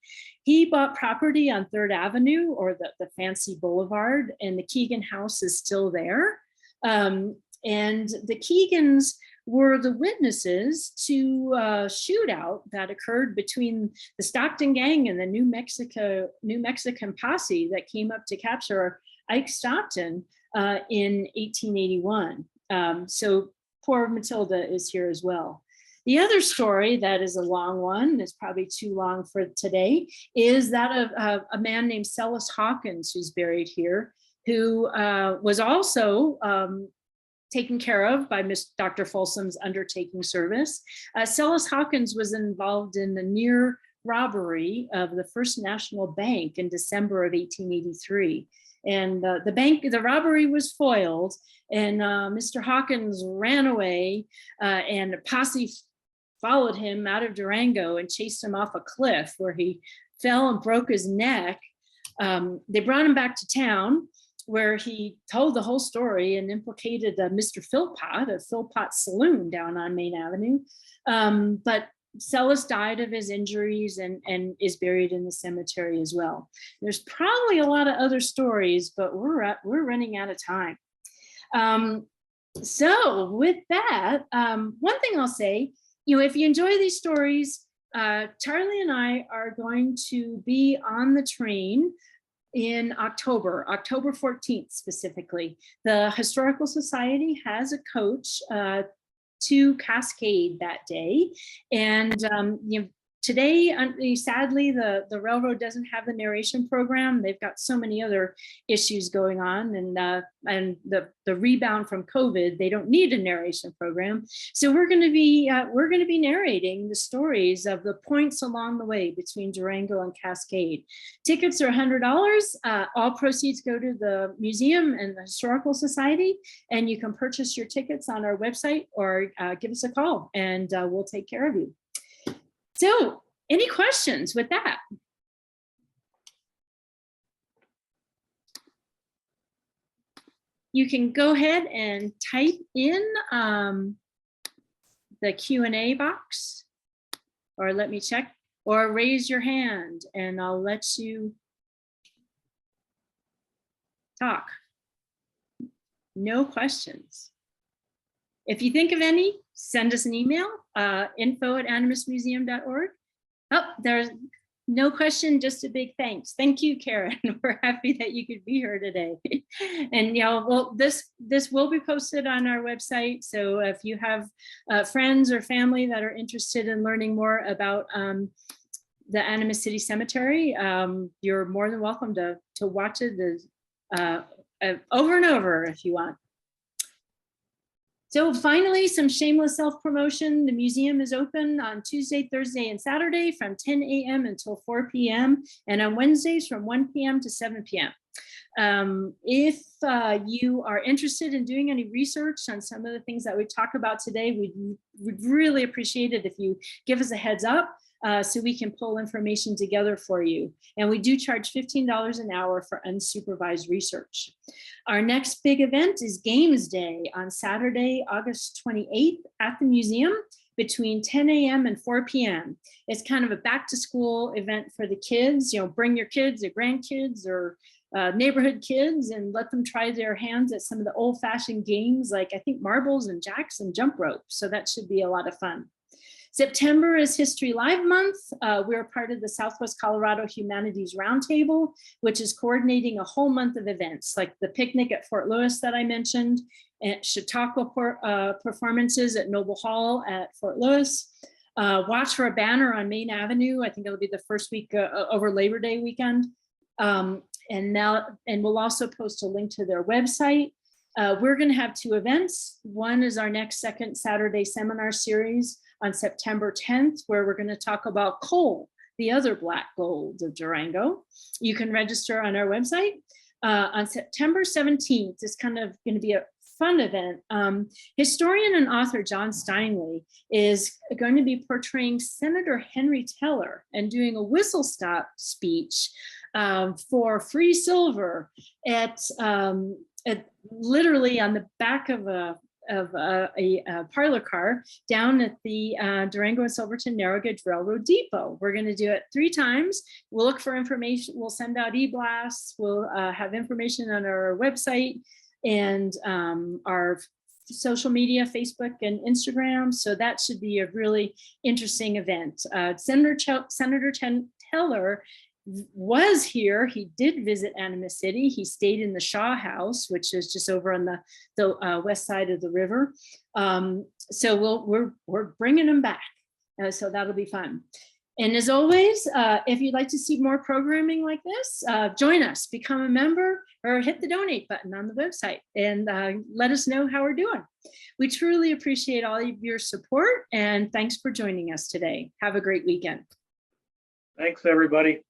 He bought property on 3rd Avenue, or the fancy boulevard, and the Keegan house is still there. And the Keegans were the witnesses to a shootout that occurred between the Stockton gang and the New Mexican posse that came up to capture Ike Stockton in 1881. So poor Matilda is here as well. The other story that is a long one, it's probably too long for today, is that of a man named Celis Hawkins, who's buried here, who was also taken care of by Dr. Folsom's undertaking service. Celis Hawkins was involved in the near robbery of the First National Bank in December of 1883. And the robbery was foiled, and Mr. Hawkins ran away, and a posse followed him out of Durango and chased him off a cliff, where he fell and broke his neck. They brought him back to town, where he told the whole story and implicated Mr. Philpott of Philpott's Saloon down on Main Avenue. But Celis died of his injuries and is buried in the cemetery as well. There's probably a lot of other stories, but we're running out of time. So with that, one thing I'll say, if you enjoy these stories, Charlie and I are going to be on the train in October 14th specifically. The Historical Society has a coach to Cascade that day. And today, sadly, the railroad doesn't have the narration program. They've got so many other issues going on, and the rebound from COVID, they don't need a narration program. So we're going to be narrating the stories of the points along the way between Durango and Cascade. Tickets are $100. All proceeds go to the museum and the Historical Society, and you can purchase your tickets on our website or give us a call, and we'll take care of you. So, any questions with that? you can go ahead and type in the Q&A box, or let me check, or raise your hand and I'll let you talk. No questions. If you think of any, send us an email, info@animasmuseum.org. Oh, there's no question, just a big thanks. Thank you, Karen. We're happy that you could be here today. And well, this will be posted on our website. So if you have friends or family that are interested in learning more about the Animas City Cemetery, you're more than welcome to watch it over and over if you want. So finally, some shameless self-promotion. The museum is open on Tuesday, Thursday, and Saturday from 10 a.m. until 4 p.m. and on Wednesdays from 1 p.m. to 7 p.m. If you are interested in doing any research on some of the things that we talked about today, we'd really appreciate it if you give us a heads up so we can pull information together for you. And we do charge $15 an hour for unsupervised research. Our next big event is Games Day on Saturday, August 28th at the museum between 10 a.m. and 4 p.m. It's kind of a back to school event for the kids. Bring your kids or grandkids or neighborhood kids and let them try their hands at some of the old fashioned games like I think marbles and jacks and jump rope. So that should be a lot of fun. September is History Live Month. We're part of the Southwest Colorado Humanities Roundtable, which is coordinating a whole month of events like the picnic at Fort Lewis that I mentioned, and Chautauqua performances at Noble Hall at Fort Lewis. Watch for a banner on Main Avenue. I think it'll be the first week over Labor Day weekend. And we'll also post a link to their website. We're going to have two events. One is our next second Saturday seminar series on September 10th, where we're going to talk about coal, the other black gold of Durango. You can register on our website. On September 17th, it's kind of going to be a fun event. Historian and author John Steinley is going to be portraying Senator Henry Teller and doing a whistle stop speech for free silver at literally on the back of a parlor car down at the Durango and Silverton Narrow Gauge Railroad Depot. We're going to do it 3 times. We'll look for information. We'll send out e-blasts. We'll have information on our website and our social media, Facebook and Instagram. So that should be a really interesting event. Senator Teller was here. He did visit Animas City. He stayed in the Shaw House, which is just over on the west side of the river. So we're bringing him back. So that'll be fun. And as always, if you'd like to see more programming like this, join us, become a member, or hit the donate button on the website and let us know how we're doing. We truly appreciate all of your support, and thanks for joining us today. Have a great weekend. Thanks, everybody.